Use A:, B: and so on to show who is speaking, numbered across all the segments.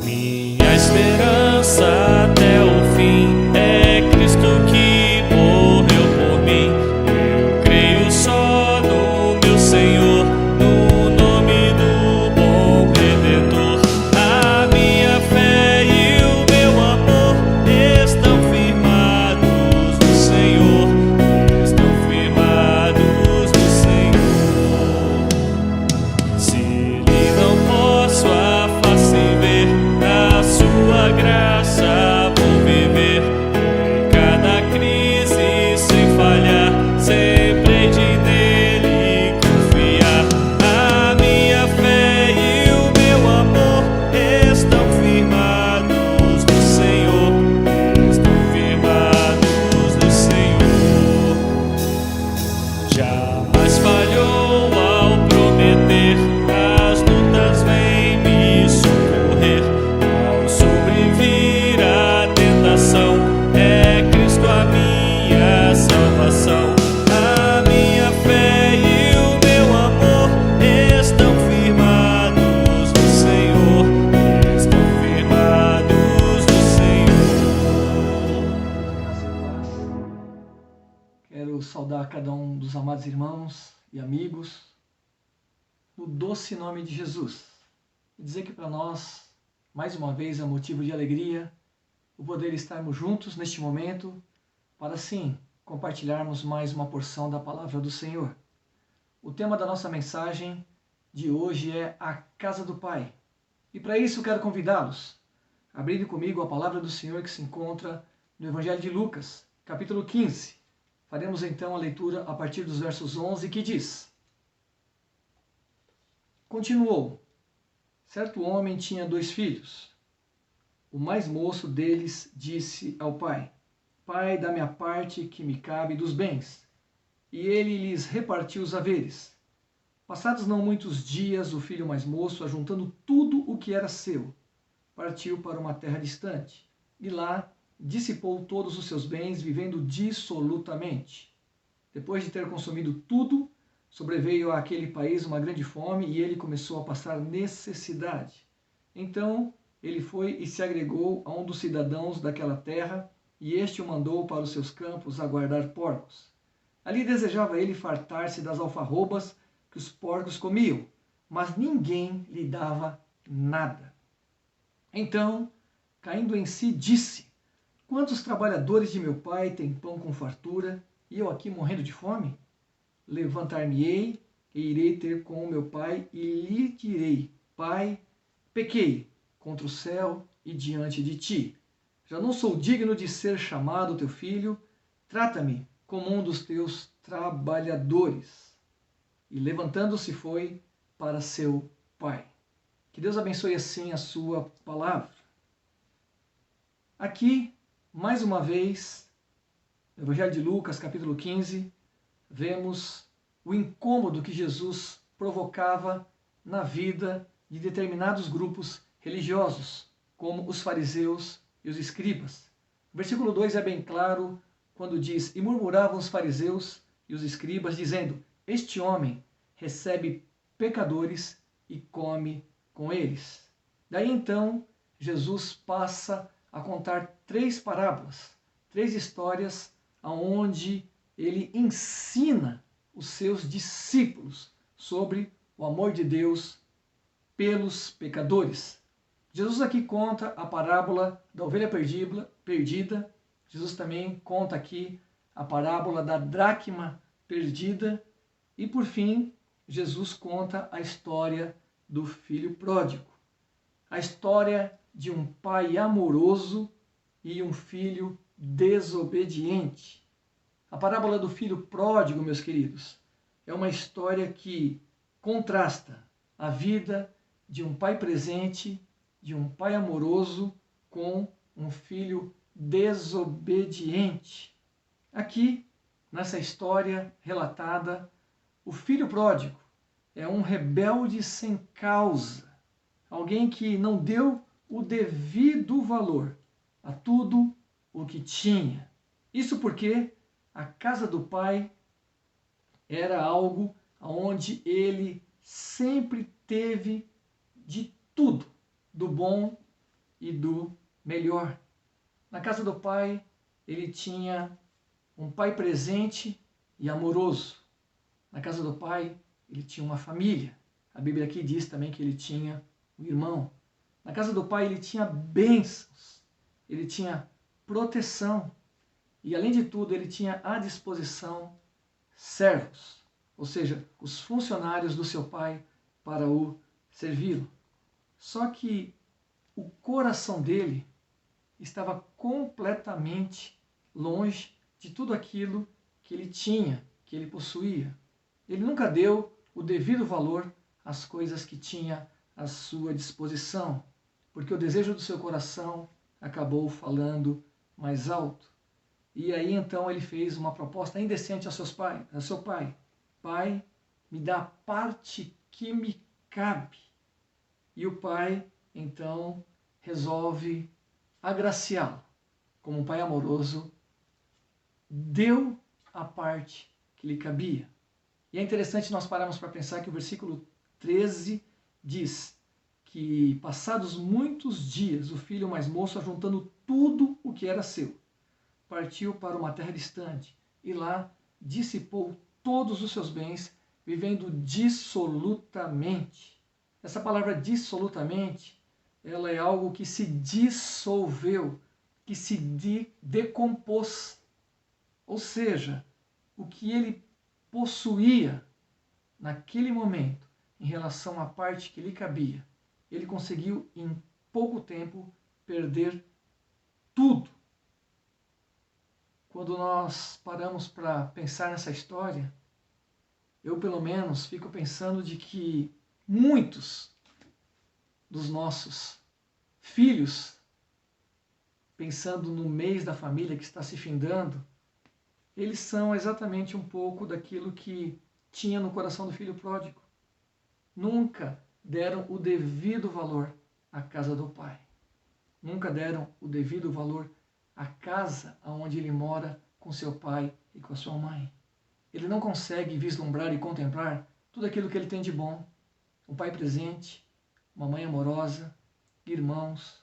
A: Minha esperança até o fim é Cristo que morreu por mim. Eu creio só no meu Senhor, no nome do bom Redentor. A minha fé e o meu amor estão firmados no Senhor, estão firmados no Senhor. Se Ele não posso a face ver, na sua graça vou viver. Em cada crise sem falhar, sempre hei de nele confiar. A minha fé e o meu amor estão firmados no Senhor, estão firmados no Senhor. Jamais falhou ao prometer, as lutas vêm me socorrer. Ao sobrevir a tentação, é Cristo a minha salvação. A minha fé e o meu amor estão firmados no Senhor, estão firmados no Senhor.
B: Quero saudar cada um dos amados irmãos e amigos no doce nome de Jesus e dizer que para nós, mais uma vez, é motivo de alegria o poder estarmos juntos neste momento para, sim, compartilharmos mais uma porção da palavra do Senhor. O tema da nossa mensagem de hoje é a casa do Pai. E para isso quero convidá-los a abrirem comigo a palavra do Senhor que se encontra no Evangelho de Lucas, capítulo 15. Faremos então a leitura a partir dos versos 11, que diz: Continuou: certo homem tinha 2 filhos. O mais moço deles disse ao pai: Pai, dá-me a parte que me cabe dos bens. E ele lhes repartiu os haveres. Passados não muitos dias, o filho mais moço, ajuntando tudo o que era seu, partiu para uma terra distante, e lá dissipou todos os seus bens, vivendo dissolutamente. Depois de ter consumido tudo, sobreveio àquele país uma grande fome, e ele começou a passar necessidade. Então ele foi e se agregou a um dos cidadãos daquela terra, e este o mandou para os seus campos a guardar porcos. Ali desejava ele fartar-se das alfarrobas que os porcos comiam, mas ninguém lhe dava nada. Então, caindo em si, disse: Quantos trabalhadores de meu pai têm pão com fartura, e eu aqui morrendo de fome? Levantar-me-ei e irei ter com meu pai, e lhe direi: Pai, pequei contra o céu e diante de ti. Já não sou digno de ser chamado teu filho, trata-me como um dos teus trabalhadores. E levantando-se foi para seu pai. Que Deus abençoe assim a sua palavra. Aqui, mais uma vez, no Evangelho de Lucas, capítulo 15, vemos o incômodo que Jesus provocava na vida de determinados grupos religiosos, como os fariseus e os escribas. O versículo 2 é bem claro quando diz: E murmuravam os fariseus e os escribas, dizendo: Este homem recebe pecadores e come com eles. Daí então, Jesus passa a contar 3 parábolas, 3 histórias, onde ele ensina os seus discípulos sobre o amor de Deus pelos pecadores. Jesus aqui conta a parábola da ovelha perdida. Jesus também conta aqui a parábola da dracma perdida. E por fim, Jesus conta a história do filho pródigo. A história de um pai amoroso e um filho desobediente. A parábola do filho pródigo, meus queridos, é uma história que contrasta a vida de um pai presente, de um pai amoroso, com um filho desobediente. Aqui, nessa história relatada, o filho pródigo é um rebelde sem causa, alguém que não deu o devido valor a tudo o que tinha. Isso porque a casa do pai era algo onde ele sempre teve de tudo, do bom e do melhor. Na casa do pai, ele tinha um pai presente e amoroso. Na casa do pai, ele tinha uma família. A Bíblia aqui diz também que ele tinha um irmão. Na casa do pai, ele tinha bênçãos, ele tinha proteção e, além de tudo, ele tinha à disposição servos, ou seja, os funcionários do seu pai para o servi-lo. Só que o coração dele estava completamente longe de tudo aquilo que ele tinha, que ele possuía. Ele nunca deu o devido valor às coisas que tinha à sua disposição, porque o desejo do seu coração acabou falando mais alto. E aí então ele fez uma proposta indecente ao seu pai. Pai, me dá a parte que me cabe. E o pai então resolve agraciá-lo. Como um pai amoroso, deu a parte que lhe cabia. E é interessante nós pararmos para pensar que o versículo 13 diz que, passados muitos dias, o filho mais moço, ajuntando tudo o que era seu, partiu para uma terra distante e lá dissipou todos os seus bens, vivendo dissolutamente. Essa palavra dissolutamente, ela é algo que se dissolveu, que se decompôs. Ou seja, o que ele possuía naquele momento em relação à parte que lhe cabia, ele conseguiu em pouco tempo perder tudo. Quando nós paramos para pensar nessa história, eu pelo menos fico pensando de que muitos dos nossos filhos, pensando no mês da família que está se findando, eles são exatamente um pouco daquilo que tinha no coração do filho pródigo. Nunca deram o devido valor à casa do pai. Nunca deram o devido valor à casa onde ele mora com seu pai e com a sua mãe. Ele não consegue vislumbrar e contemplar tudo aquilo que ele tem de bom. Um pai presente, uma mãe amorosa, irmãos,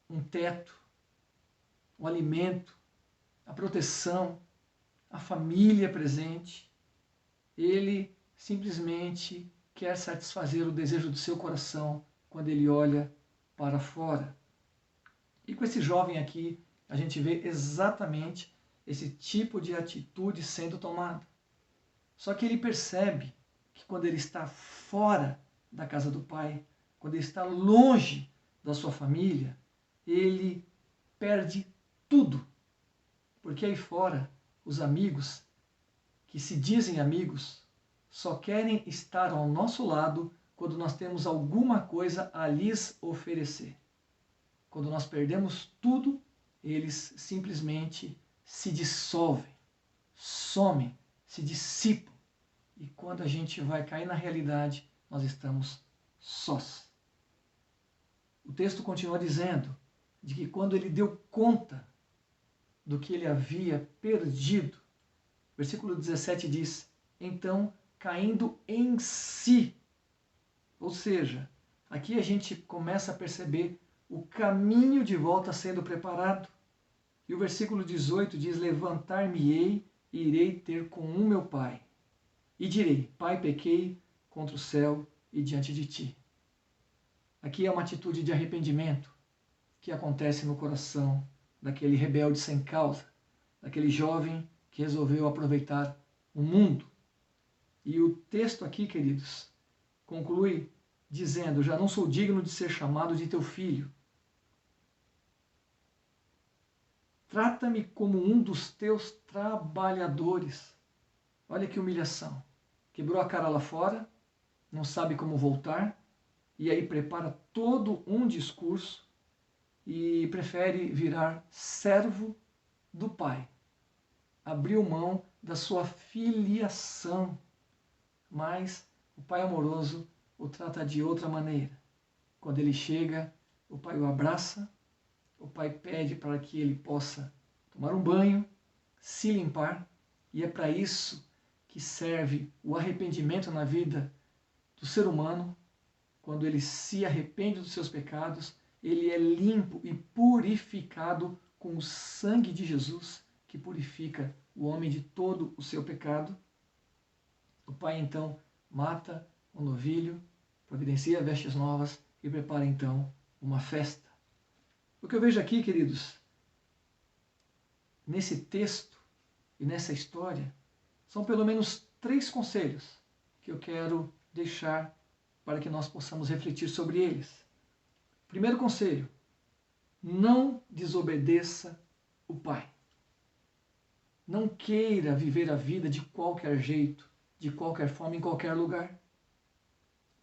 B: um teto, um alimento, a proteção, a família presente. Ele simplesmente quer satisfazer o desejo do seu coração quando ele olha para fora. E com esse jovem aqui, a gente vê exatamente esse tipo de atitude sendo tomada. Só que ele percebe que quando ele está fora da casa do pai, quando ele está longe da sua família, ele perde tudo. Porque aí fora, os amigos, que se dizem amigos, só querem estar ao nosso lado quando nós temos alguma coisa a lhes oferecer. Quando nós perdemos tudo, eles simplesmente se dissolvem, somem, se dissipam. E quando a gente vai cair na realidade, nós estamos sós. O texto continua dizendo de que quando ele deu conta do que ele havia perdido, versículo 17 diz, então caindo em si. Ou seja, aqui a gente começa a perceber o caminho de volta sendo preparado. E o versículo 18 diz, levantar-me-ei e irei ter com o meu pai. E direi, pai, pequei contra o céu e diante de ti. Aqui é uma atitude de arrependimento que acontece no coração daquele rebelde sem causa, daquele jovem que resolveu aproveitar o mundo. E o texto aqui, queridos, conclui dizendo, já não sou digno de ser chamado de teu filho. Trata-me como um dos teus trabalhadores. Olha que humilhação. Quebrou a cara lá fora, não sabe como voltar, e aí prepara todo um discurso e prefere virar servo do pai. Abriu mão da sua filiação, mas o pai amoroso o trata de outra maneira. Quando ele chega, o pai o abraça, o pai pede para que ele possa tomar um banho, se limpar, e é para isso que serve o arrependimento na vida do ser humano, quando ele se arrepende dos seus pecados ele é limpo e purificado com o sangue de Jesus, que purifica o homem de todo o seu pecado. O pai então mata o novilho, providencia vestes novas e prepara então uma festa. O que eu vejo aqui, queridos, nesse texto e nessa história, são pelo menos 3 conselhos que eu quero deixar para que nós possamos refletir sobre eles. Primeiro conselho: não desobedeça o pai. Não queira viver a vida de qualquer jeito, de qualquer forma, em qualquer lugar.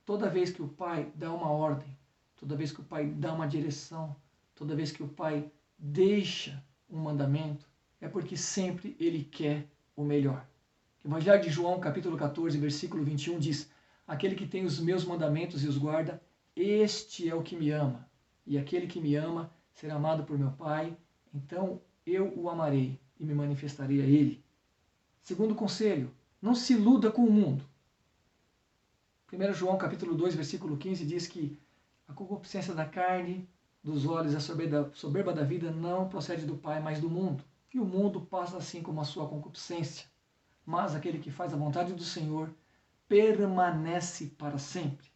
B: Toda vez que o pai dá uma ordem, toda vez que o pai dá uma direção, toda vez que o pai deixa um mandamento, é porque sempre ele quer o melhor. O Evangelho de João, capítulo 14, versículo 21 diz: aquele que tem os meus mandamentos e os guarda, este é o que me ama. E aquele que me ama será amado por meu Pai, então eu o amarei e me manifestarei a ele. Segundo conselho: não se iluda com o mundo. 1 João capítulo 2, versículo 15 diz que a concupiscência da carne, dos olhos, a soberba da vida não procede do Pai, mas do mundo. E o mundo passa assim como a sua concupiscência. Mas aquele que faz a vontade do Senhor permanece para sempre.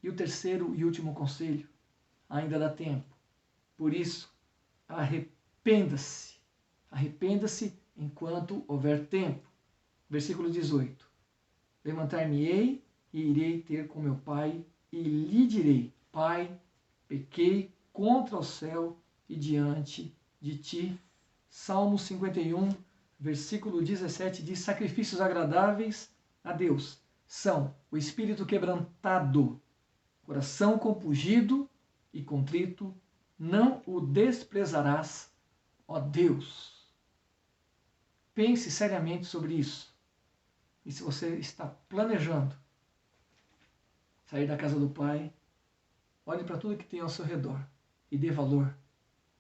B: E o terceiro e último conselho: ainda dá tempo. Por isso, arrependa-se. Arrependa-se enquanto houver tempo. Versículo 18. Levantar-me-ei e irei ter com meu pai e lhe direi: Pai, pequei contra o céu e diante de ti. Salmo 51, versículo 17 diz: sacrifícios agradáveis a Deus são o espírito quebrantado, coração compungido e contrito, não o desprezarás, ó Deus. Pense seriamente sobre isso. E se você está planejando sair da casa do Pai, olhe para tudo que tem ao seu redor e dê valor,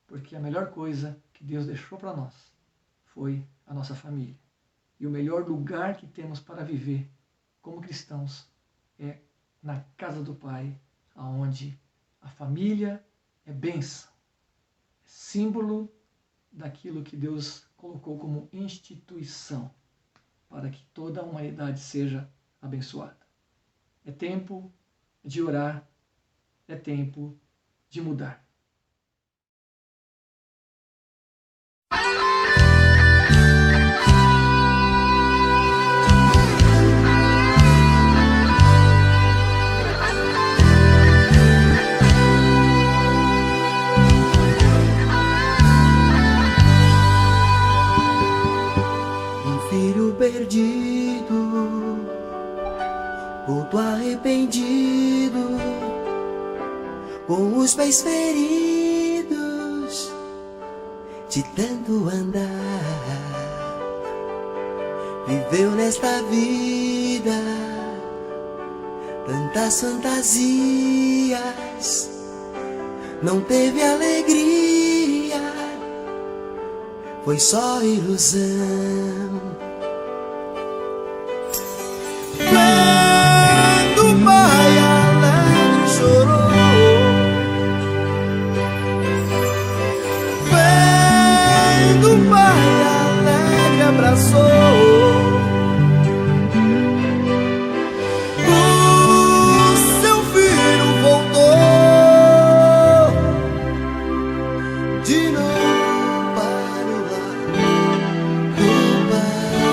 B: porque a melhor coisa que Deus deixou para nós foi a nossa família. E o melhor lugar que temos para viver como cristãos é na casa do Pai, aonde a família é bênção, é símbolo daquilo que Deus colocou como instituição para que toda a humanidade seja abençoada. É tempo de orar, é tempo de mudar.
C: Perdido, volto arrependido, com os pés feridos de tanto andar. Viveu nesta vida tantas fantasias, não teve alegria, foi só ilusão. Quando o pai alegre chorou, quando o pai alegre abraçou, o seu filho voltou de novo para o lar do pai.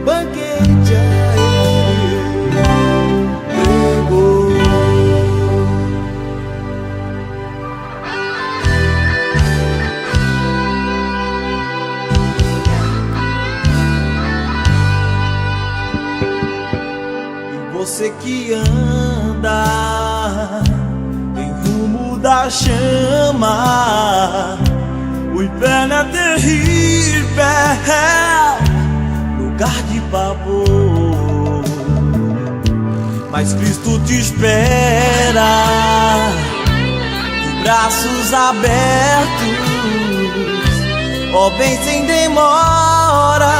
C: banquete a ele pregou. Você que anda em rumo da chama, o inferno é terrível, lugar de pavor, mas Cristo te espera de braços abertos, ó, bem sem demora,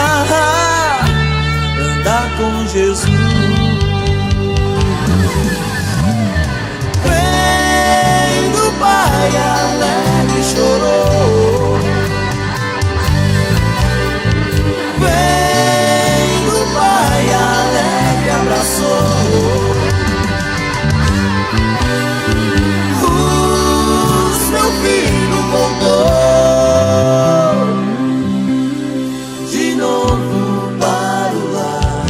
C: andar com Jesus. Pai alegre chorou, vem do Pai alegre abraçou. Meu filho voltou de novo para o lar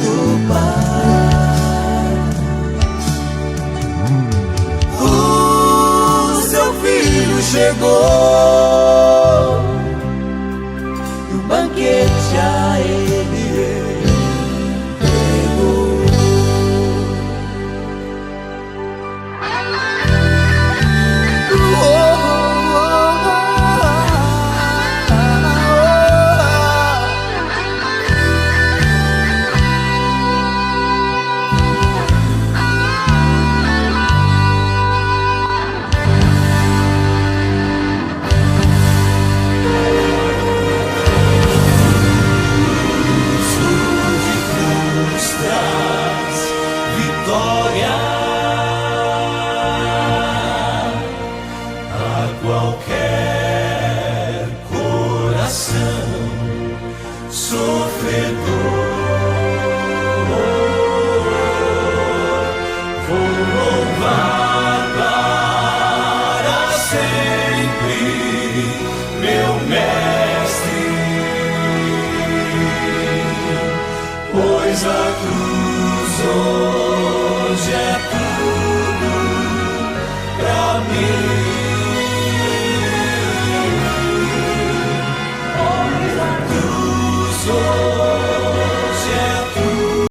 C: do Pai. Chegou e o banquete a ele pegou. Qualquer coração sofredor, vou louvar para sempre meu Mestre, pois a cruz